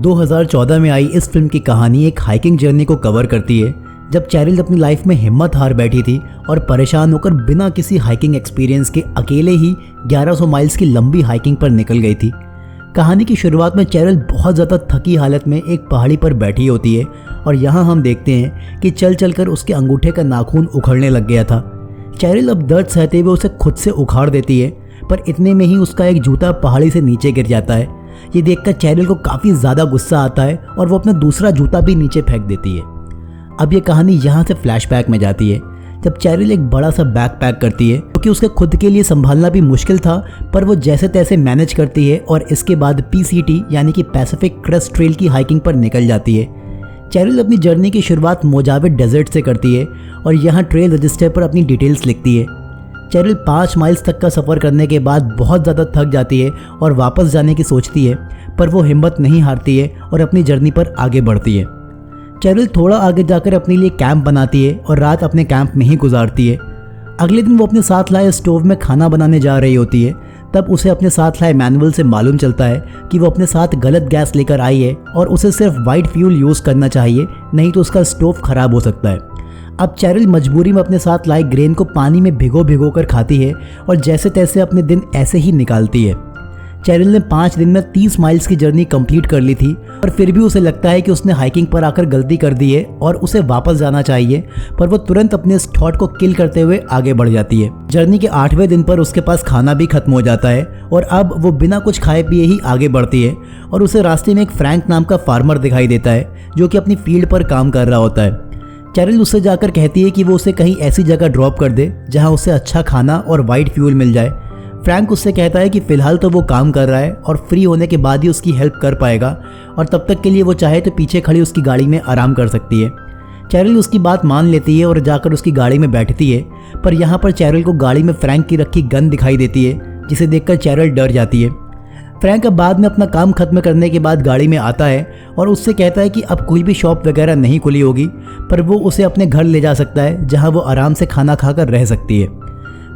2014 में आई इस फिल्म की कहानी एक हाइकिंग जर्नी को कवर करती है, जब चैरिल अपनी लाइफ में हिम्मत हार बैठी थी और परेशान होकर बिना किसी हाइकिंग एक्सपीरियंस के अकेले ही 1100 माइल्स की लंबी हाइकिंग पर निकल गई थी। कहानी की शुरुआत में चैरिल बहुत ज़्यादा थकी हालत में एक पहाड़ी पर बैठी होती है और यहाँ हम देखते हैं कि चल चल कर उसके अंगूठे का नाखून उखड़ने लग गया था। चैरिल अब दर्द सहते हुए उसे खुद से उखाड़ देती है, पर इतने में ही उसका एक जूता पहाड़ी से नीचे गिर जाता है। ये देखकर चैरिल को काफ़ी ज़्यादा गुस्सा आता है और वो अपना दूसरा जूता भी नीचे फेंक देती है। अब ये कहानी यहाँ से फ्लैशबैक में जाती है, जब चैरिल एक बड़ा सा बैग पैक करती है क्योंकि उसके खुद के लिए संभालना भी मुश्किल था, पर वो जैसे तैसे मैनेज करती है और इसके बाद PCT यानी कि पैसिफिक क्रेस्ट ट्रेल की हाइकिंग पर निकल जाती है। चैरिल अपनी जर्नी की शुरुआत मोजावे डेजर्ट से करती है और यहाँ ट्रेल रजिस्टर पर अपनी डिटेल्स लिखती है। चैरिल 5 माइल्स तक का सफ़र करने के बाद बहुत ज़्यादा थक जाती है और वापस जाने की सोचती है, पर वो हिम्मत नहीं हारती है और अपनी जर्नी पर आगे बढ़ती है। चैरिल थोड़ा आगे जाकर अपने लिए कैंप बनाती है और रात अपने कैंप में ही गुजारती है। अगले दिन वो अपने साथ लाए स्टोव में खाना बनाने जा रही होती है, तब उसे अपने साथ लाए मैनुअल से मालूम चलता है कि वो अपने साथ गलत गैस लेकर आई है और उसे सिर्फ वाइट फ्यूल यूज़ करना चाहिए, नहीं तो उसका स्टोव खराब हो सकता है। अब चैरिल मजबूरी में अपने साथ लाए ग्रेन को पानी में भिगो कर खाती है और जैसे तैसे अपने दिन ऐसे ही निकालती है। चैरिल ने 5 दिन में 30 माइल्स की जर्नी कंप्लीट कर ली थी, पर फिर भी उसे लगता है कि उसने हाइकिंग पर आकर गलती कर दी है और उसे वापस जाना चाहिए, पर वो तुरंत अपने इस थॉट को किल करते हुए आगे बढ़ जाती है। जर्नी के 8वें दिन पर उसके पास खाना भी खत्म हो जाता है और अब वो बिना कुछ खाए पिए ही आगे बढ़ती है और उसे रास्ते में एक फ्रैंक नाम का फार्मर दिखाई देता है जो कि अपनी फील्ड पर काम कर रहा होता है। चैरिल उससे जाकर कहती है कि वो उसे कहीं ऐसी जगह ड्रॉप कर दे जहां उसे अच्छा खाना और वाइट फ्यूल मिल जाए। फ्रैंक उससे कहता है कि फ़िलहाल तो वो काम कर रहा है और फ्री होने के बाद ही उसकी हेल्प कर पाएगा और तब तक के लिए वो चाहे तो पीछे खड़ी उसकी गाड़ी में आराम कर सकती है। चैरिल उसकी बात मान लेती है और जाकर उसकी गाड़ी में बैठती है, पर यहाँ पर चैरिल को गाड़ी में फ्रैंक की रखी गन दिखाई देती है, जिसे देखकर चैरिल डर जाती है। फ्रैंक अब बाद में अपना काम खत्म करने के बाद गाड़ी में आता है और उससे कहता है कि अब कोई भी शॉप वगैरह नहीं खुली होगी, पर वो उसे अपने घर ले जा सकता है जहां वो आराम से खाना खाकर रह सकती है।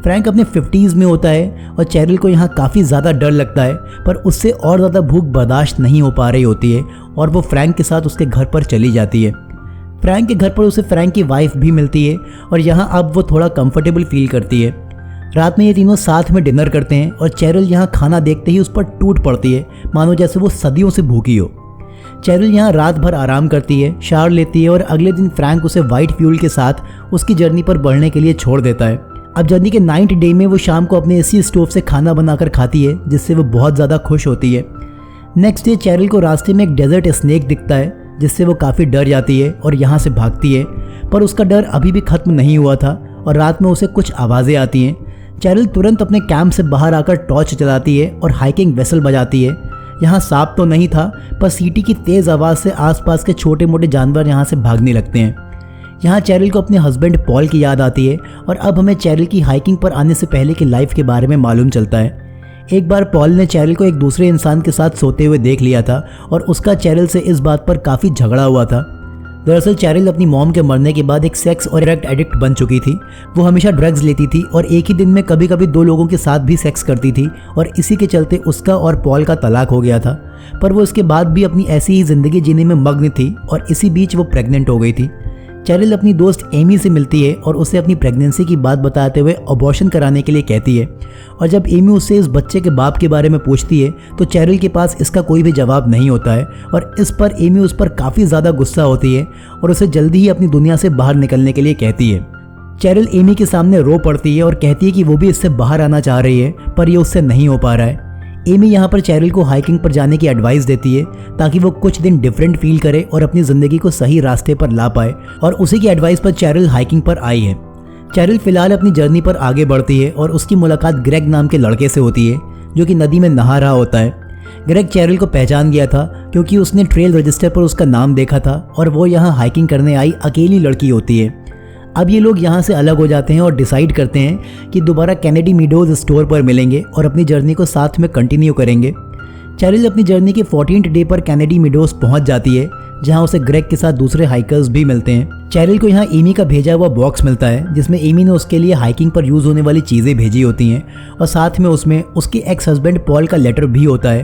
फ्रैंक अपने 50s में होता है और चैरिल को यहाँ काफ़ी ज़्यादा डर लगता है, पर उससे और ज़्यादा भूख बर्दाश्त नहीं हो पा रही होती है और वो फ्रैंक के साथ उसके घर पर चली जाती है। फ्रैंक के घर पर उसे फ्रैंक की वाइफ भी मिलती है और यहाँ अब वो थोड़ा कंफर्टेबल फील करती है। रात में ये तीनों साथ में डिनर करते हैं और चैरिल यहाँ खाना देखते ही उस पर टूट पड़ती है, मानो जैसे वो सदियों से भूखी हो। चैरिल यहाँ रात भर आराम करती है, शावर लेती है और अगले दिन फ्रैंक उसे वाइट फ्यूल के साथ उसकी जर्नी पर बढ़ने के लिए छोड़ देता है। अब जर्नी के 9th डे में वो शाम को अपने इसी स्टोव से खाना बनाकर खाती है, जिससे वो बहुत ज़्यादा खुश होती है। नेक्स्ट डे चैरिल को रास्ते में एक डेजर्ट स्नेक दिखता है, जिससे वो काफ़ी डर जाती है और यहाँ से भागती है, पर उसका डर अभी भी ख़त्म नहीं हुआ था और रात में उसे कुछ आवाज़ें आती हैं। चैरिल तुरंत अपने कैंप से बाहर आकर टॉर्च जलाती है और हाइकिंग वेसल बजाती है। यहाँ सांप तो नहीं था, पर सीटी की तेज़ आवाज़ से आसपास के छोटे मोटे जानवर यहाँ से भागने लगते हैं। यहाँ चैरिल को अपने हस्बैंड पॉल की याद आती है और अब हमें चैरिल की हाइकिंग पर आने से पहले की लाइफ के बारे में मालूम चलता है। एक बार पॉल ने चैरिल को एक दूसरे इंसान के साथ सोते हुए देख लिया था और उसका चैरिल से इस बात पर काफ़ी झगड़ा हुआ था। दरअसल चैरिल अपनी मॉम के मरने के बाद एक सेक्स और ड्रग एडिक्ट बन चुकी थी। वो हमेशा ड्रग्स लेती थी और एक ही दिन में कभी कभी 2 लोगों के साथ भी सेक्स करती थी और इसी के चलते उसका और पॉल का तलाक हो गया था, पर वो इसके बाद भी अपनी ऐसी ही ज़िंदगी जीने में मग्न थी और इसी बीच वो प्रेग्नेंट हो गई थी। चैरिल अपनी दोस्त एमी से मिलती है और उसे अपनी प्रेगनेंसी की बात बताते हुए अबॉर्शन कराने के लिए कहती है, और जब एमी उससे इस बच्चे के बाप के बारे में पूछती है तो चैरिल के पास इसका कोई भी जवाब नहीं होता है और इस पर एमी उस पर काफ़ी ज़्यादा गुस्सा होती है और उसे जल्दी ही अपनी दुनिया से बाहर निकलने के लिए कहती है। चैरिल एमी के सामने रो पड़ती है और कहती है कि वो भी इससे बाहर आना चाह रही है, पर ये उससे नहीं हो पा रहा है। एमी यहाँ पर चैरिल को हाइकिंग पर जाने की एडवाइस देती है ताकि वो कुछ दिन डिफरेंट फील करे और अपनी ज़िंदगी को सही रास्ते पर ला पाए, और उसी की एडवाइस पर चैरिल हाइकिंग पर आई है। चैरिल फिलहाल अपनी जर्नी पर आगे बढ़ती है और उसकी मुलाकात ग्रेग नाम के लड़के से होती है जो कि नदी में नहा रहा होता है। ग्रेग चैरिल को पहचान गया था क्योंकि उसने ट्रेल रजिस्टर पर उसका नाम देखा था और वो यहाँ हाइकिंग करने आई अकेली लड़की होती है। अब ये लोग यहाँ से अलग हो जाते हैं और डिसाइड करते हैं कि दोबारा कैनेडी मीडोज स्टोर पर मिलेंगे और अपनी जर्नी को साथ में कंटिन्यू करेंगे। चैरिल अपनी जर्नी के 14th डे पर कैनेडी मीडोज पहुँच जाती है, जहाँ उसे ग्रेग के साथ दूसरे हाइकर्स भी मिलते हैं। चैरिल को यहाँ एमी का भेजा हुआ बॉक्स मिलता है, जिसमें एमी ने उसके लिए हाइकिंग पर यूज़ होने वाली चीज़ें भेजी होती हैं और साथ में उसमें उसके एक्स हस्बैंड पॉल का लेटर भी होता है।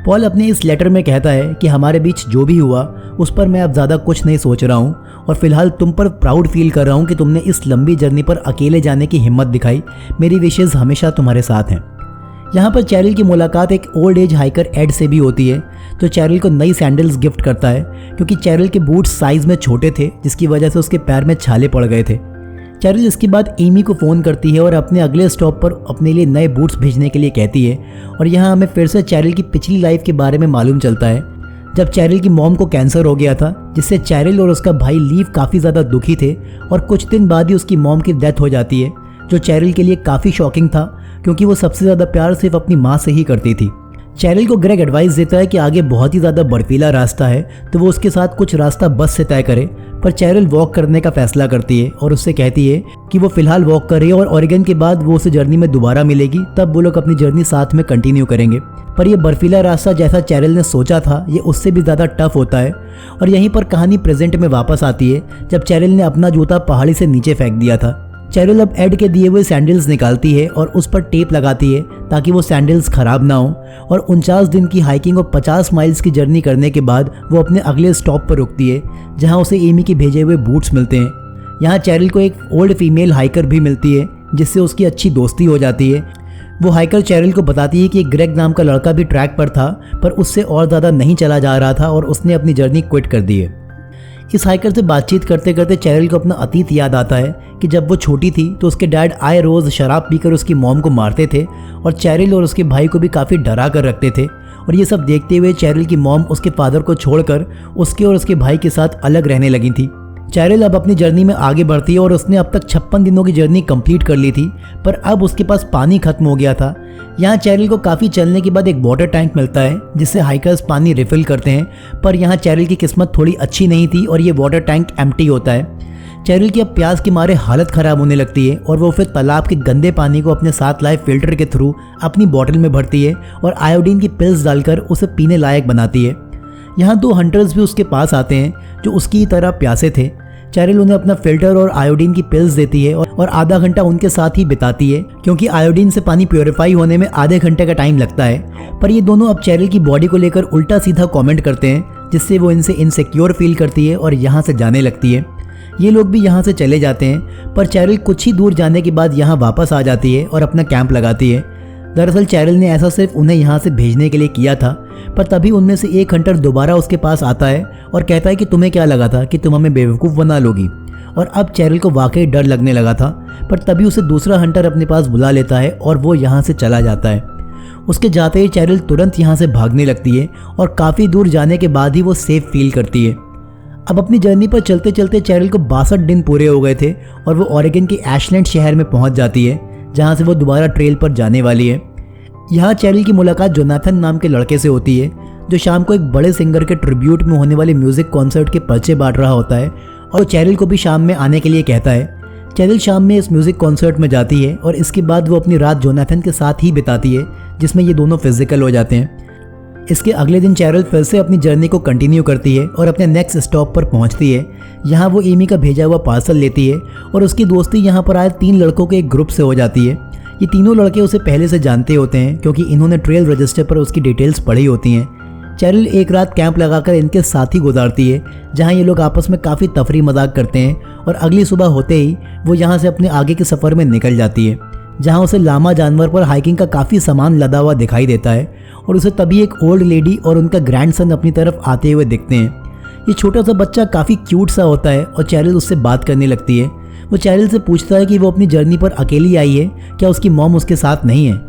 पॉल अपने इस लेटर में कहता है कि हमारे बीच जो भी हुआ उस पर मैं अब ज़्यादा कुछ नहीं सोच रहा हूँ और फिलहाल तुम पर प्राउड फील कर रहा हूँ कि तुमने इस लंबी जर्नी पर अकेले जाने की हिम्मत दिखाई। मेरी विशेज़ हमेशा तुम्हारे साथ हैं। यहाँ पर चैरिल की मुलाकात एक ओल्ड एज हाइकर एड से भी होती है, तो चैरिल को नई सैंडल्स गिफ्ट करता है क्योंकि चैरिल के बूट्स साइज़ में छोटे थे, जिसकी वजह से उसके पैर में छाले पड़ गए थे। चैरिल इसके बाद एमी को फ़ोन करती है और अपने अगले स्टॉप पर अपने लिए नए बूट्स भेजने के लिए कहती है। और यहाँ हमें फिर से चैरिल की पिछली लाइफ के बारे में मालूम चलता है, जब चैरिल की मॉम को कैंसर हो गया था, जिससे चैरिल और उसका भाई लीव काफ़ी ज़्यादा दुखी थे और कुछ दिन बाद ही उसकी मॉम की डेथ हो जाती है, जो चैरिल के लिए काफ़ी शॉकिंग था क्योंकि वो सबसे ज़्यादा प्यार सिर्फ अपनी माँ से ही करती थी। चैरिल को ग्रेग एडवाइस देता है कि आगे बहुत ही ज़्यादा बर्फीला रास्ता है, तो वो उसके साथ कुछ रास्ता बस से तय करे, पर चैरिल वॉक करने का फैसला करती है और उससे कहती है कि वो फिलहाल वॉक करे और ओरेगन के बाद वो उसे जर्नी में दोबारा मिलेगी, तब वो लोग अपनी जर्नी साथ में कंटिन्यू करेंगे। पर यह बर्फीला रास्ता जैसा चैरिल ने सोचा था, ये उससे भी ज़्यादा टफ होता है। और यहीं पर कहानी प्रेजेंट में वापस आती है, जब चैरिल ने अपना जूता पहाड़ी से नीचे फेंक दिया था। चैरिल अब एड के दिए हुए सैंडल्स निकालती है और उस पर टेप लगाती है ताकि वो सैंडल्स खराब ना हो। और 49 दिन की हाइकिंग और 50 माइल्स की जर्नी करने के बाद वो अपने अगले स्टॉप पर रुकती है, जहां उसे एमी के भेजे हुए बूट्स मिलते हैं। यहाँ चैरिल को एक ओल्ड फीमेल हाइकर भी मिलती है, जिससे उसकी अच्छी दोस्ती हो जाती है। वो हाइकर चैरिल को बताती है कि एक ग्रेग नाम का लड़का भी ट्रैक पर था, पर उससे और ज़्यादा नहीं चला जा रहा था और उसने अपनी जर्नी क्विट कर दी है। इस हाइकर से बातचीत करते करते चैरिल को अपना अतीत याद आता है कि जब वो छोटी थी तो उसके डैड आए रोज़ शराब पीकर उसकी मॉम को मारते थे और चैरिल और उसके भाई को भी काफ़ी डरा कर रखते थे। और ये सब देखते हुए चैरिल की मॉम उसके फादर को छोड़कर उसके और उसके भाई के साथ अलग रहने लगी थी। चैरिल अब अपनी जर्नी में आगे बढ़ती है और उसने अब तक 56 दिनों की जर्नी कंप्लीट कर ली थी, पर अब उसके पास पानी खत्म हो गया था। यहाँ चैरिल को काफ़ी चलने के बाद एक वाटर टैंक मिलता है, जिससे हाइकर्स पानी रिफिल करते हैं, पर यहाँ चैरिल की किस्मत थोड़ी अच्छी नहीं थी और ये वाटर टैंक एम्प्टी होता है। चैरिल की अब प्यास के मारे हालत ख़राब होने लगती है और वो फिर तालाब के गंदे पानी को अपने साथ लाए फिल्टर के थ्रू अपनी बॉटल में भरती है और आयोडीन की पिल्स डालकर उसे पीने लायक बनाती है। यहाँ 2 हंटर्स भी उसके पास आते हैं जो उसकी तरह प्यासे थे। चैरिल उन्हें अपना फिल्टर और आयोडीन की पिल्स देती है और आधा घंटा उनके साथ ही बिताती है, क्योंकि आयोडीन से पानी प्योरीफाई होने में आधे घंटे का टाइम लगता है। पर ये दोनों अब चैरिल की बॉडी को लेकर उल्टा सीधा कमेंट करते हैं, जिससे वो इनसे इनसिक्योर फील करती है और यहाँ से जाने लगती है। ये लोग भी यहाँ से चले जाते हैं, पर चैरिल कुछ ही दूर जाने के बाद यहाँ वापस आ जाती है और अपना कैंप लगाती है। दरअसल चैरिल ने ऐसा सिर्फ उन्हें यहाँ से भेजने के लिए किया था, पर तभी उनमें से एक हंटर दोबारा उसके पास आता है और कहता है कि तुम्हें क्या लगा था कि तुम हमें बेवकूफ़ बना लोगी। और अब चैरिल को वाकई डर लगने लगा था, पर तभी उसे दूसरा हंटर अपने पास बुला लेता है और वो यहाँ से चला जाता है। उसके जाते ही चैरिल तुरंत यहाँ से भागने लगती है और काफ़ी दूर जाने के बाद ही वो सेफ फील करती है। अब अपनी जर्नी पर चलते चलते चैरिल को 62 दिन पूरे हो गए थे और वो ओरेगन के एशलैंड शहर में पहुँच जाती है, जहाँ से वो दोबारा ट्रेल पर जाने वाली है। यहाँ चैरिल की मुलाकात जोनाथन नाम के लड़के से होती है, जो शाम को एक बड़े सिंगर के ट्रिब्यूट में होने वाले म्यूजिक कॉन्सर्ट के पर्चे बांट रहा होता है और चैरिल को भी शाम में आने के लिए कहता है। चैरिल शाम में इस म्यूजिक कॉन्सर्ट में जाती है और इसके बाद वो अपनी रात जोनाथन के साथ ही बिताती है, जिसमें ये दोनों फिजिकल हो जाते हैं। इसके अगले दिन चैरिल फिर से अपनी जर्नी को कंटिन्यू करती है और अपने नेक्स्ट स्टॉप पर पहुंचती है। यहाँ वो एमी का भेजा हुआ पार्सल लेती है और उसकी दोस्ती यहाँ पर आए 3 लड़कों के एक ग्रुप से हो जाती है। ये तीनों लड़के उसे पहले से जानते होते हैं, क्योंकि इन्होंने ट्रेल रजिस्टर पर उसकी डिटेल्स पढ़ी होती हैं। चैरिल एक रात कैंप लगाकर इनके साथ ही गुजारती है, जहाँ ये लोग आपस में काफ़ी तफरी मजाक करते हैं और अगली सुबह होते ही वो यहाँ से अपने आगे के सफ़र में निकल जाती है, जहाँ उसे लामा जानवर पर हाइकिंग का काफ़ी सामान लदा हुआ दिखाई देता है और उसे तभी एक ओल्ड लेडी और उनका ग्रैंडसन अपनी तरफ आते हुए दिखते हैं। ये छोटा सा बच्चा काफ़ी क्यूट सा होता है और चैरिल उससे बात करने लगती है। वो चैरिल से पूछता है कि वो अपनी जर्नी पर अकेली आई है, क्या उसकी मॉम उसके साथ नहीं है।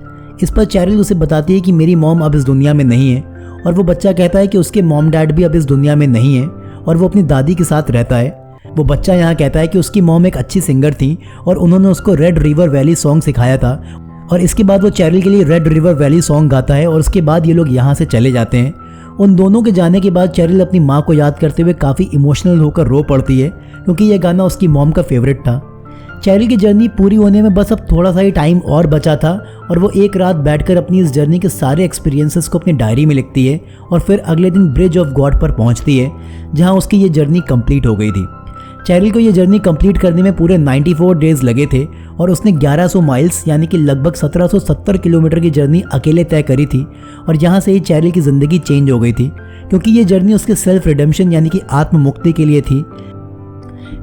इस पर चैरिल उसे बताती है कि मेरी मॉम अब इस दुनिया में नहीं है, और वो बच्चा कहता है कि उसके मॉम डैड भी अब इस दुनिया में नहीं है और वो अपनी दादी के साथ रहता है। वो बच्चा यहाँ कहता है कि उसकी मॉम एक अच्छी सिंगर थी और उन्होंने उसको रेड रिवर वैली सॉन्ग सिखाया था, और इसके बाद वो चैरिल के लिए रेड रिवर वैली सॉन्ग गाता है और उसके बाद ये लोग यहाँ से चले जाते हैं। उन दोनों के जाने के बाद चैरिल अपनी माँ को याद करते हुए काफ़ी इमोशनल होकर रो पड़ती है, क्योंकि यह गाना उसकी मॉम का फेवरेट था। चैरिल की जर्नी पूरी होने में बस अब थोड़ा सा ही टाइम और बचा था और वो एक रात बैठकर अपनी इस जर्नी के सारे एक्सपीरियंसेस को अपनी डायरी में लिखती है और फिर अगले दिन ब्रिज ऑफ गॉड पर पहुंचती है, जहां उसकी ये जर्नी कंप्लीट हो गई थी। चैरिल को ये जर्नी कंप्लीट करने में पूरे 94 डेज लगे थे और उसने 1100 माइल्स यानी कि लगभग 1770 किलोमीटर की जर्नी अकेले तय करी थी। और यहाँ से ही चैरिल की ज़िंदगी चेंज हो गई थी, क्योंकि ये जर्नी उसके सेल्फ रिडेम्पशन यानी कि आत्ममुक्ति के लिए थी।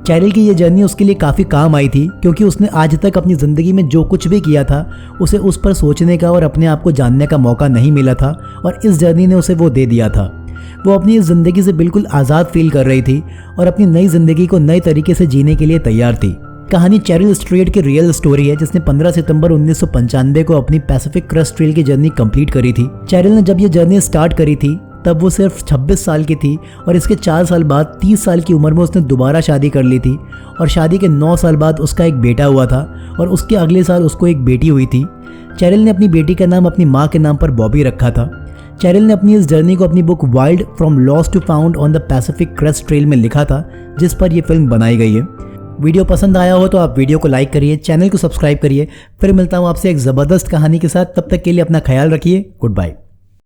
चैरिल की ये जर्नी उसके लिए काफ़ी काम आई थी, क्योंकि उसने आज तक अपनी ज़िंदगी में जो कुछ भी किया था उसे उस पर सोचने का और अपने आप को जानने का मौका नहीं मिला था, और इस जर्नी ने उसे वो दे दिया था। वो अपनी इस ज़िंदगी से बिल्कुल आज़ाद फील कर रही थी और अपनी नई ज़िंदगी को नए तरीके से जीने के लिए तैयार थी। कहानी चैरिल स्ट्रेट की रियल स्टोरी है, जिसने 15 सितंबर 1995 को अपनी पैसिफिक क्रस्ट ट्रेल की जर्नी कंप्लीट करी थी। चैरिल ने जब ये जर्नी स्टार्ट करी थी तब वो सिर्फ 26 साल की थी, और इसके 4 साल बाद 30 साल की उम्र में उसने दोबारा शादी कर ली थी, और शादी के 9 साल बाद उसका एक बेटा हुआ था, और उसके अगले साल उसको एक बेटी हुई थी। चैरिल ने अपनी बेटी का नाम अपनी माँ के नाम पर बॉबी रखा था। चैरिल ने अपनी इस जर्नी को अपनी book Wild from lost to found on the Pacific Crest Trail में लिखा था, जिस पर यह फिल्म बनाई गई है। वीडियो पसंद आया हो तो आप वीडियो को लाइक करिए, चैनल को सब्सक्राइब करिए। फिर मिलता हूँ आपसे एक ज़बरदस्त कहानी के साथ, तब तक के लिए अपना ख्याल रखिए। Good bye.